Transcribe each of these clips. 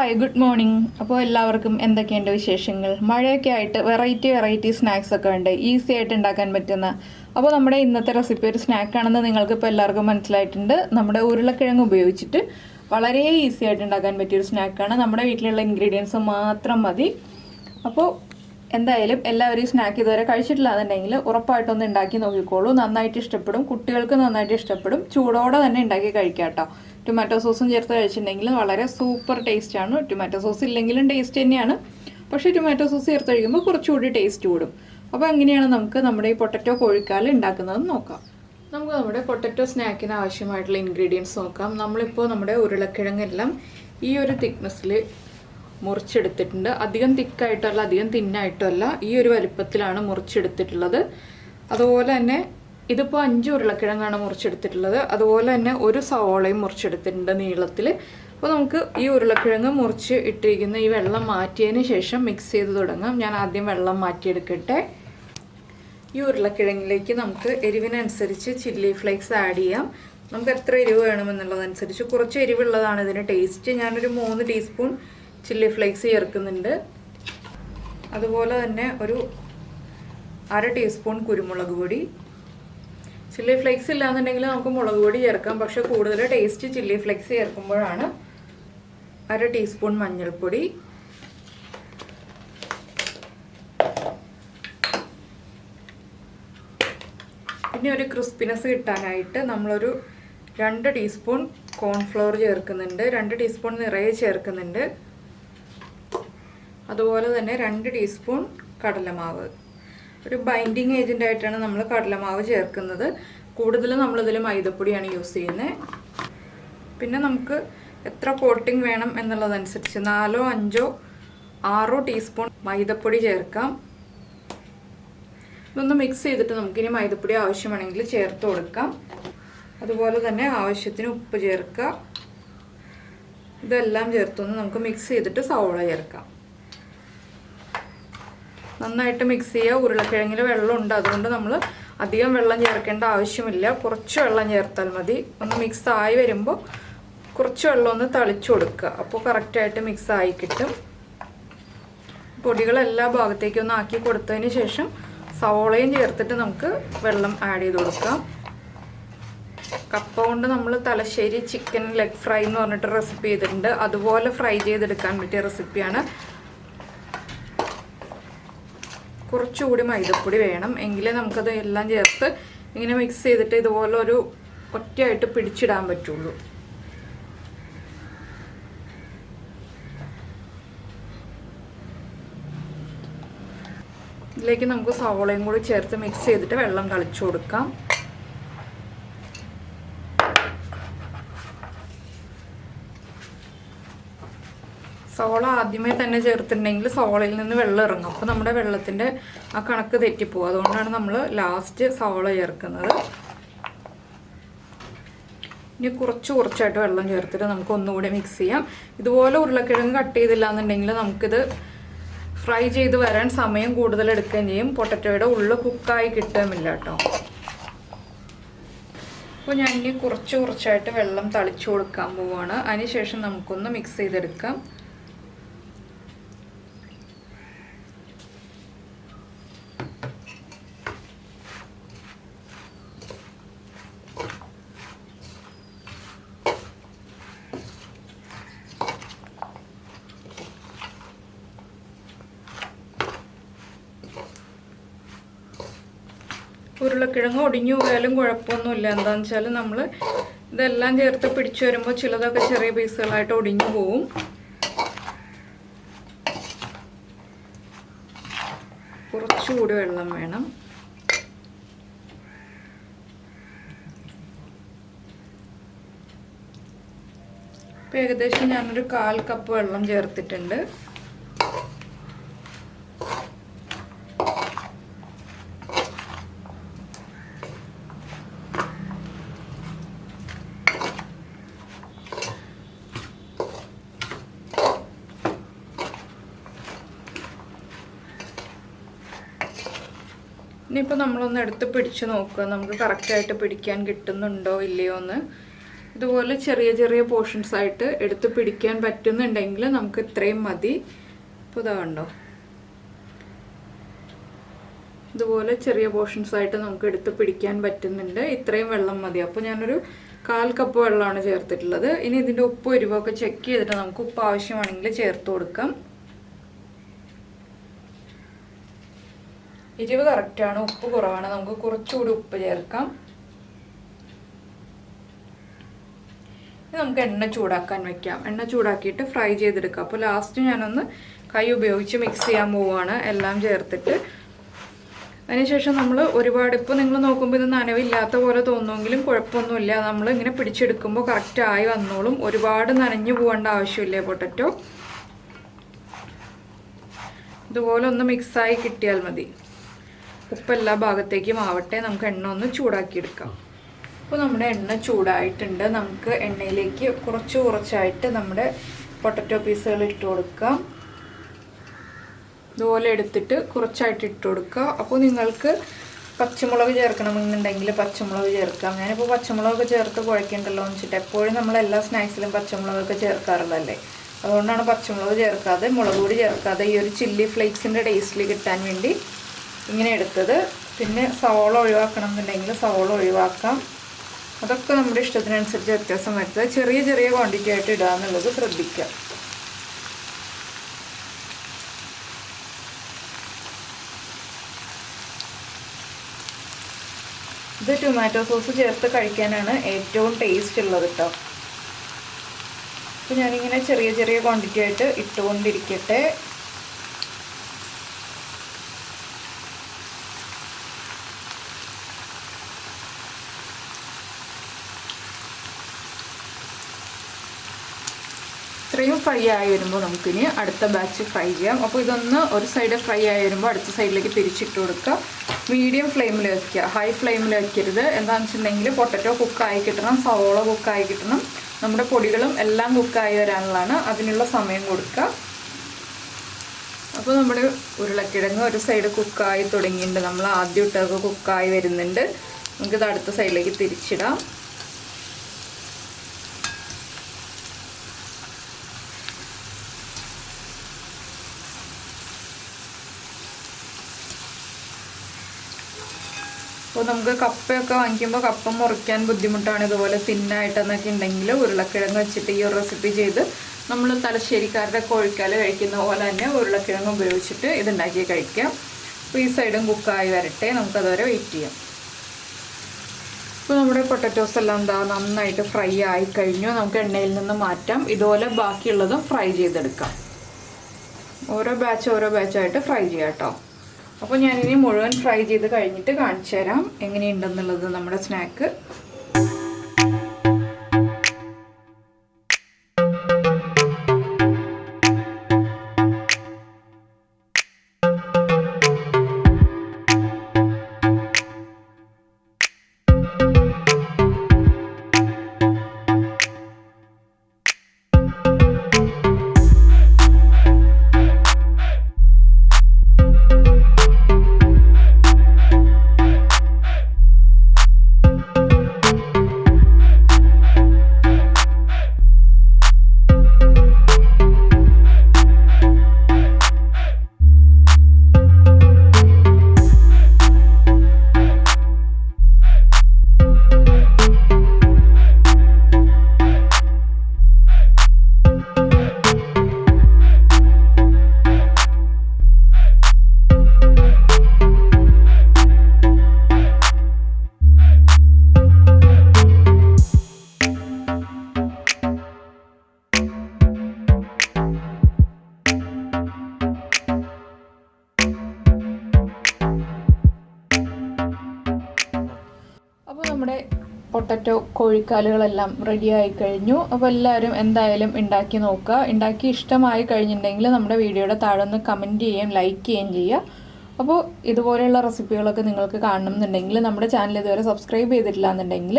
Hi good morning. അപ്പോൾ എല്ലാവർക്കും എന്തൊക്കെയുണ്ട് വിശേഷങ്ങൾ? മഴയൊക്കെ ആയിട്ട് വെറൈറ്റി സ്നാക്സ് ഒക്കെ ഉണ്ട്, ഈസി ആയിട്ട് ഉണ്ടാക്കാൻ പറ്റുന്ന. അപ്പോൾ നമ്മുടെ ഇന്നത്തെ റെസിപ്പി ഒരു സ്നാക്കാണെന്ന് നിങ്ങൾക്ക് ഇപ്പോൾ എല്ലാവർക്കും മനസ്സിലായിട്ടുണ്ട്. നമ്മുടെ ഉരുളക്കിഴങ്ങ് ഉപയോഗിച്ചിട്ട് വളരെ ഈസി ആയിട്ട് ഉണ്ടാക്കാൻ പറ്റിയൊരു സ്നാക്കാണ്. നമ്മുടെ വീട്ടിലുള്ള ഇൻഗ്രീഡിയൻസ് മാത്രം മതി. അപ്പോൾ എന്തായാലും എല്ലാവരും ഈ സ്നാക്ക് ഇതുവരെ കഴിച്ചിട്ടില്ല എന്നുണ്ടെങ്കിൽ ഉറപ്പായിട്ടൊന്ന് ഉണ്ടാക്കി നോക്കിക്കോളൂ. നന്നായിട്ട് ഇഷ്ടപ്പെടും, കുട്ടികൾക്ക് നന്നായിട്ട് ഇഷ്ടപ്പെടും. ചൂടോടെ തന്നെ ഉണ്ടാക്കി കഴിക്കാം കേട്ടോ. ടൊമാറ്റോ സോസും ചേർത്ത് കഴിച്ചിട്ടുണ്ടെങ്കിൽ വളരെ സൂപ്പർ ടേസ്റ്റാണ്. ടൊമാറ്റോ സോസ് ഇല്ലെങ്കിലും ടേസ്റ്റ് തന്നെയാണ്, പക്ഷേ ടൊമാറ്റോ സോസ് ചേർത്ത് കഴിക്കുമ്പോൾ കുറച്ചുകൂടി ടേസ്റ്റ് കൂടും. അപ്പോൾ എങ്ങനെയാണ് നമുക്ക് നമ്മുടെ ഈ പൊട്ടറ്റോ കോഴിക്കാൽ ഉണ്ടാക്കുന്നതെന്ന് നോക്കാം. നമുക്ക് നമ്മുടെ പൊട്ടറ്റോ സ്നാക്കിന് ആവശ്യമായിട്ടുള്ള ഇൻഗ്രീഡിയൻസ് നോക്കാം. നമ്മളിപ്പോൾ നമ്മുടെ ഉരുളക്കിഴങ്ങെല്ലാം ഈ ഒരു തിക്നെസ്സിൽ മുറിച്ചെടുത്തിട്ടുണ്ട്. അധികം തിക്കായിട്ടല്ല, അധികം തിന്നായിട്ടല്ല, ഈ ഒരു വലിപ്പത്തിലാണ് മുറിച്ചെടുത്തിട്ടുള്ളത്. അതുപോലെ തന്നെ ഇതിപ്പോൾ 5 ഉരുളക്കിഴങ്ങാണ് മുറിച്ചെടുത്തിട്ടുള്ളത്. അതുപോലെ തന്നെ ഒരു സവോളയും മുറിച്ചെടുത്തിട്ടുണ്ട് നീളത്തിൽ. അപ്പോൾ നമുക്ക് ഈ ഉരുളക്കിഴങ്ങ് മുറിച്ച് ഇട്ടിരിക്കുന്ന ഈ വെള്ളം മാറ്റിയതിന് ശേഷം മിക്സ് ചെയ്ത് തുടങ്ങാം. ഞാൻ ആദ്യം വെള്ളം മാറ്റിയെടുക്കട്ടെ. ഈ ഉരുളക്കിഴങ്ങിലേക്ക് നമുക്ക് എരിവിനനുസരിച്ച് ചില്ലി ഫ്ലേക്സ് ആഡ് ചെയ്യാം. നമുക്ക് എത്ര എരിവ് വേണമെന്നുള്ളതനുസരിച്ച്. കുറച്ച് എരിവുള്ളതാണ് ഇതിന് ടേസ്റ്റ്. ഞാനൊരു 3 ടീസ്പൂൺ ചില്ലി ഫ്ലേക്സ് ചേർക്കുന്നുണ്ട്. അതുപോലെ തന്നെ ഒരു 1/2 ടീസ്പൂൺ കുരുമുളക് പൊടി. ചില്ലി ഫ്ലേക്സ് ഇല്ലാന്നുണ്ടെങ്കിൽ നമുക്ക് മുളക് പൊടി ചേർക്കാം, പക്ഷെ കൂടുതൽ ടേസ്റ്റ് ചില്ലി ഫ്ലേക്സ് ചേർക്കുമ്പോഴാണ്. 1/2 ടീസ്പൂൺ മഞ്ഞൾപ്പൊടി. പിന്നെ ഒരു ക്രിസ്പിനെസ് കിട്ടാനായിട്ട് നമ്മളൊരു 2 ടീസ്പൂൺ കോൺഫ്ലവർ ചേർക്കുന്നുണ്ട്. 2 ടീസ്പൂൺ നിറയെ ചേർക്കുന്നുണ്ട്. അതുപോലെ തന്നെ 2 ടീസ്പൂൺ കടലമാവ്. ഒരു ബൈൻഡിങ് ഏജൻ്റ് ആയിട്ടാണ് നമ്മൾ കടലമാവ് ചേർക്കുന്നത്. കൂടുതലും നമ്മളിതിൽ മൈദപ്പൊടിയാണ് യൂസ് ചെയ്യുന്നത്. പിന്നെ നമുക്ക് എത്ര കോട്ടിംഗ് വേണം എന്നുള്ളതനുസരിച്ച് 4, 5, 6 ടീസ്പൂൺ മൈദപ്പൊടി ചേർക്കാം. ഇതൊന്ന് മിക്സ് ചെയ്തിട്ട് നമുക്കിനി മൈദപ്പൊടി ആവശ്യമാണെങ്കിൽ ചേർത്ത് കൊടുക്കാം. അതുപോലെ തന്നെ ആവശ്യത്തിന് ഉപ്പ് ചേർക്കുക. ഇതെല്ലാം ചേർത്തൊന്ന് നമുക്ക് മിക്സ് ചെയ്തിട്ട് സവോള ചേർക്കാം. നന്നായിട്ട് മിക്സ് ചെയ്യുക. ഉരുളക്കിഴങ്ങിൽ വെള്ളമുണ്ട്, അതുകൊണ്ട് നമ്മൾ അധികം വെള്ളം ചേർക്കേണ്ട ആവശ്യമില്ല. കുറച്ച് വെള്ളം ചേർത്താൽ മതി. ഒന്ന് മിക്സ് ആയി വരുമ്പോൾ കുറച്ച് വെള്ളം ഒന്ന് തളിച്ചു കൊടുക്കുക. അപ്പോൾ കറക്റ്റായിട്ട് മിക്സ് ആയി കിട്ടും. പൊടികളെല്ലാ ഭാഗത്തേക്കും ഒന്ന് ആക്കി കൊടുത്തതിന് ശേഷം സവോളയും ചേർത്തിട്ട് നമുക്ക് വെള്ളം ആഡ് ചെയ്ത് കൊടുക്കാം. കപ്പ കൊണ്ട് നമ്മൾ തലശ്ശേരി ചിക്കൻ ലെഗ് ഫ്രൈ എന്ന് പറഞ്ഞിട്ട് റെസിപ്പി ചെയ്തിട്ടുണ്ട്. അതുപോലെ ഫ്രൈ ചെയ്തെടുക്കാൻ പറ്റിയ റെസിപ്പിയാണ്. കുറച്ചുകൂടി മൈദപ്പൊടി വേണം, എങ്കിലേ നമുക്കത് എല്ലാം ചേർത്ത് ഇങ്ങനെ മിക്സ് ചെയ്തിട്ട് ഇതുപോലെ ഒരു ഒറ്റയായിട്ട് പിടിച്ചിടാൻ പറ്റുള്ളൂ. ഇതിലേക്ക് നമുക്ക് സവോളയും കൂടി ചേർത്ത് മിക്സ് ചെയ്തിട്ട് വെള്ളം തളിച്ചു കൊടുക്കാം. സവോള ആദ്യമേ തന്നെ ചേർത്തിട്ടുണ്ടെങ്കിൽ സവോളയിൽ നിന്ന് വെള്ളം ഇറങ്ങും. അപ്പോൾ നമ്മുടെ വെള്ളത്തിൻ്റെ ആ കണക്ക് തെറ്റിപ്പോകും. അതുകൊണ്ടാണ് നമ്മൾ ലാസ്റ്റ് സവോള ചേർക്കുന്നത്. ഇനി കുറച്ചായിട്ട് വെള്ളം ചേർത്തിട്ട് നമുക്ക് ഒന്നുകൂടി മിക്സ് ചെയ്യാം. ഇതുപോലെ ഉരുളക്കിഴങ്ങ് കട്ട് ചെയ്തില്ല എന്നുണ്ടെങ്കിൽ നമുക്കിത് ഫ്രൈ ചെയ്ത് വരാൻ സമയം കൂടുതൽ എടുക്കുകയും ചെയ്യും. പൊട്ടറ്റോയുടെ ഉള്ളിൽ കുക്കായി കിട്ടുകയുമില്ല കേട്ടോ. അപ്പോൾ ഞാൻ ഇനി കുറച്ചായിട്ട് വെള്ളം തളിച്ചു കൊടുക്കാൻ പോവുകയാണ്. അതിനുശേഷം നമുക്കൊന്ന് മിക്സ് ചെയ്തെടുക്കാം. ഉരുളക്കിഴങ്ങ് ഒടിഞ്ഞു പോയാലും കുഴപ്പമൊന്നുമില്ല. എന്താണെന്ന് വെച്ചാൽ നമ്മൾ ഇതെല്ലാം ചേർത്ത് പിടിച്ചു വരുമ്പോൾ ചിലതൊക്കെ ചെറിയ പീസുകളായിട്ട് ഒടിഞ്ഞു പോവും. കുറച്ചുകൂടി വെള്ളം വേണം. ഇപ്പം ഏകദേശം ഞാനൊരു 1/4 കപ്പ് വെള്ളം ചേർത്തിട്ടുണ്ട്. ഇനിയിപ്പോൾ നമ്മളൊന്ന് എടുത്ത് പിടിച്ച് നോക്കുക, നമുക്ക് കറക്റ്റായിട്ട് പിടിക്കാൻ കിട്ടുന്നുണ്ടോ ഇല്ലയോ എന്ന്. ഇതുപോലെ ചെറിയ ചെറിയ പോർഷൻസ് ആയിട്ട് എടുത്ത് പിടിക്കാൻ പറ്റുന്നുണ്ടെങ്കിൽ നമുക്ക് ഇത്രയും മതി. ഇപ്പോൾ ഇതാ കണ്ടോ, ഇതുപോലെ ചെറിയ പോർഷൻസ് ആയിട്ട് നമുക്ക് എടുത്ത് പിടിക്കാൻ പറ്റുന്നുണ്ട്. ഇത്രയും വെള്ളം മതി. അപ്പോൾ ഞാനൊരു 1/4 കപ്പ് വെള്ളമാണ് ചേർത്തിട്ടുള്ളത്. ഇനി ഇതിൻ്റെ ഉപ്പ് എരിവൊക്കെ ചെക്ക് ചെയ്തിട്ട് നമുക്ക് ഉപ്പ് ആവശ്യമാണെങ്കിൽ ചേർത്ത് കൊടുക്കാം. എരിവ് കറക്റ്റാണ്, ഉപ്പ് കുറവാണ്, നമുക്ക് കുറച്ചുകൂടി ഉപ്പ് ചേർക്കാം. നമുക്ക് എണ്ണ ചൂടാക്കാൻ വെക്കാം. എണ്ണ ചൂടാക്കിയിട്ട് ഫ്രൈ ചെയ്തെടുക്കാം. അപ്പോൾ ലാസ്റ്റ് ഞാനൊന്ന് കൈ ഉപയോഗിച്ച് മിക്സ് ചെയ്യാൻ പോവുകയാണ് എല്ലാം ചേർത്തിട്ട്. അതിനുശേഷം നമ്മൾ ഒരുപാട്, ഇപ്പോൾ നിങ്ങൾ നോക്കുമ്പോൾ ഇത് നനവില്ലാത്ത പോലെ തോന്നുമെങ്കിലും കുഴപ്പമൊന്നുമില്ല. നമ്മൾ ഇങ്ങനെ പിടിച്ചെടുക്കുമ്പോൾ കറക്റ്റായി വന്നോളും. ഒരുപാട് നനഞ്ഞു പോകേണ്ട ആവശ്യമില്ല പൊട്ടറ്റോ. ഇതുപോലെ ഒന്ന് മിക്സായി കിട്ടിയാൽ മതി. ഉപ്പ് എല്ലാ ഭാഗത്തേക്കും ആവട്ടെ. നമുക്ക് എണ്ണ ഒന്ന് ചൂടാക്കിയെടുക്കാം. അപ്പോൾ നമ്മുടെ എണ്ണ ചൂടായിട്ടുണ്ട്. നമുക്ക് എണ്ണയിലേക്ക് കുറച്ചായിട്ട് നമ്മുടെ പൊട്ടറ്റോ പീസുകൾ ഇട്ട് കൊടുക്കാം. ഇതുപോലെ എടുത്തിട്ട് കുറച്ചായിട്ട് ഇട്ട് കൊടുക്കുക. അപ്പോൾ നിങ്ങൾക്ക് പച്ചമുളക് ചേർക്കണമെന്നുണ്ടെങ്കിൽ പച്ചമുളക് ചേർക്കാം. ഞാനിപ്പോൾ പച്ചമുളകൊക്കെ ചേർത്ത് കുഴക്കേണ്ടല്ലോ എന്ന് വെച്ചിട്ട് എപ്പോഴും നമ്മൾ എല്ലാ സ്നാക്സിലും പച്ചമുളകൊക്കെ ചേർക്കാറുള്ളതല്ലേ. അതുകൊണ്ടാണ് പച്ചമുളക് ചേർക്കാതെ, മുളക് പൊടി ചേർക്കാതെ ഈ ഒരു ചില്ലി ഫ്ലേക്സിൻ്റെ ടേസ്റ്റിൽ കിട്ടാൻ വേണ്ടി ഇങ്ങനെ എടുത്തത്. പിന്നെ സവോള ഒഴിവാക്കണം എന്നുണ്ടെങ്കിൽ സവോള ഒഴിവാക്കാം. അതൊക്കെ നമ്മുടെ ഇഷ്ടത്തിനനുസരിച്ച് വ്യത്യാസം വരുത്തുക. ചെറിയ ചെറിയ ക്വാണ്ടിറ്റി ആയിട്ട് ഇടുക എന്നുള്ളത് ശ്രദ്ധിക്കുക. ഇത് ടൊമാറ്റോ സോസ് ചേർത്ത് കഴിക്കാനാണ് ഏറ്റവും ടേസ്റ്റ് ഉള്ളത് കേട്ടോ. അപ്പോൾ ഞാനിങ്ങനെ ചെറിയ ചെറിയ ക്വാണ്ടിറ്റി ആയിട്ട് ഇട്ടുകൊണ്ടിരിക്കട്ടെ. ഇത്രയും ഫ്രൈ ആയി വരുമ്പോൾ നമുക്കിനി അടുത്ത ബാച്ച് ഫ്രൈ ചെയ്യാം. അപ്പോൾ ഇതൊന്ന് ഒരു സൈഡ് ഫ്രൈ ആയി വരുമ്പോൾ അടുത്ത സൈഡിലേക്ക് തിരിച്ചിട്ട് കൊടുക്കുക. മീഡിയം ഫ്ലെയിമിൽ വയ്ക്കുക, ഹൈ ഫ്ലെയിമിൽ വയ്ക്കരുത്. എന്താണെന്ന് വെച്ചിട്ടുണ്ടെങ്കിൽ പൊട്ടറ്റോ കുക്കായി കിട്ടണം, സവോള കുക്കായി കിട്ടണം, നമ്മുടെ പൊടികളും എല്ലാം കുക്കായി വരാനുള്ളതാണ്. അതിനുള്ള സമയം കൊടുക്കുക. അപ്പോൾ നമ്മുടെ ഉരുളക്കിഴങ്ങ് ഒരു സൈഡ് കുക്കായി തുടങ്ങിയിട്ടുണ്ട്. നമ്മൾ ആദ്യം ഇട്ടൊക്കെ കുക്കായി വരുന്നുണ്ട്. നമുക്കിത് അടുത്ത സൈഡിലേക്ക് തിരിച്ചിടാം. അപ്പോൾ നമുക്ക് കപ്പയൊക്കെ വാങ്ങിക്കുമ്പോൾ കപ്പ മുറിക്കാൻ ബുദ്ധിമുട്ടാണ്, ഇതുപോലെ തിന്നായിട്ടെന്നൊക്കെ ഉണ്ടെങ്കിൽ ഉരുളക്കിഴങ്ങ് വെച്ചിട്ട് ഈ ഒരു റെസിപ്പി ചെയ്ത് നമ്മൾ തലശ്ശേരിക്കാരുടെ കോഴിക്കാല് കഴിക്കുന്ന പോലെ തന്നെ ഉരുളക്കിഴങ്ങ് ഉപയോഗിച്ചിട്ട് ഇതുണ്ടാക്കി കഴിക്കാം. അപ്പോൾ ഈ സൈഡും കുക്കായി വരട്ടെ, നമുക്കതുവരെ വെയിറ്റ് ചെയ്യാം. ഇപ്പോൾ നമ്മുടെ പൊട്ടറ്റോസ് എല്ലാം എന്താ നന്നായിട്ട് ഫ്രൈ ആയി കഴിഞ്ഞു. നമുക്ക് എണ്ണയിൽ നിന്ന് മാറ്റാം. ഇതുപോലെ ബാക്കിയുള്ളതും ഫ്രൈ ചെയ്തെടുക്കാം. ഓരോ ബാച്ചായിട്ട് ഫ്രൈ ചെയ്യാം കേട്ടോ. അപ്പോൾ ഞാനിനി മുഴുവൻ ഫ്രൈ ചെയ്ത് കഴിഞ്ഞിട്ട് കാണിച്ചു തരാം എങ്ങനെയുണ്ടെന്നുള്ളത് നമ്മുടെ സ്നാക്ക്. നമ്മുടെ പൊട്ടറ്റോ കോഴിക്കാലുകളെല്ലാം റെഡിയായി കഴിഞ്ഞു. അപ്പോൾ എല്ലാവരും എന്തായാലും ഉണ്ടാക്കി നോക്കുക. ഉണ്ടാക്കി ഇഷ്ടമായി കഴിഞ്ഞിട്ടുണ്ടെങ്കിൽ നമ്മുടെ വീഡിയോയുടെ താഴെ ഒന്ന് കമൻറ്റ് ചെയ്യുകയും ലൈക്ക് ചെയ്യുകയും ചെയ്യുക. അപ്പോൾ ഇതുപോലെയുള്ള റെസിപ്പികളൊക്കെ നിങ്ങൾക്ക് കാണണമെന്നുണ്ടെങ്കിൽ നമ്മുടെ ചാനൽ ഇതുവരെ സബ്സ്ക്രൈബ് ചെയ്തിട്ടില്ല എന്നുണ്ടെങ്കിൽ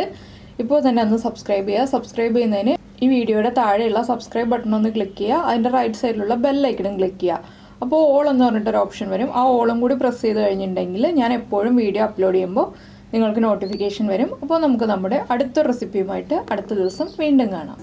ഇപ്പോൾ തന്നെ ഒന്ന് സബ്സ്ക്രൈബ് ചെയ്യുക. സബ്സ്ക്രൈബ് ചെയ്യുന്നതിന് ഈ വീഡിയോയുടെ താഴെയുള്ള സബ്സ്ക്രൈബ് ബട്ടൺ ഒന്ന് ക്ലിക്ക് ചെയ്യുക. അതിൻ്റെ റൈറ്റ് സൈഡിലുള്ള ബെല്ലൈക്കണും ക്ലിക്ക് ചെയ്യുക. അപ്പോൾ ഓൾ എന്ന് പറഞ്ഞിട്ടൊരു ഓപ്ഷൻ വരും. ആ ഓളും കൂടി പ്രസ് ചെയ്ത് കഴിഞ്ഞിട്ടുണ്ടെങ്കിൽ ഞാൻ എപ്പോഴും വീഡിയോ അപ്ലോഡ് ചെയ്യുമ്പോൾ നിങ്ങൾക്ക് നോട്ടിഫിക്കേഷൻ വരും. അപ്പോൾ നമുക്ക് നമ്മുടെ അടുത്ത റെസിപ്പിയുമായിട്ട് അടുത്ത ദിവസം വീണ്ടും കാണാം.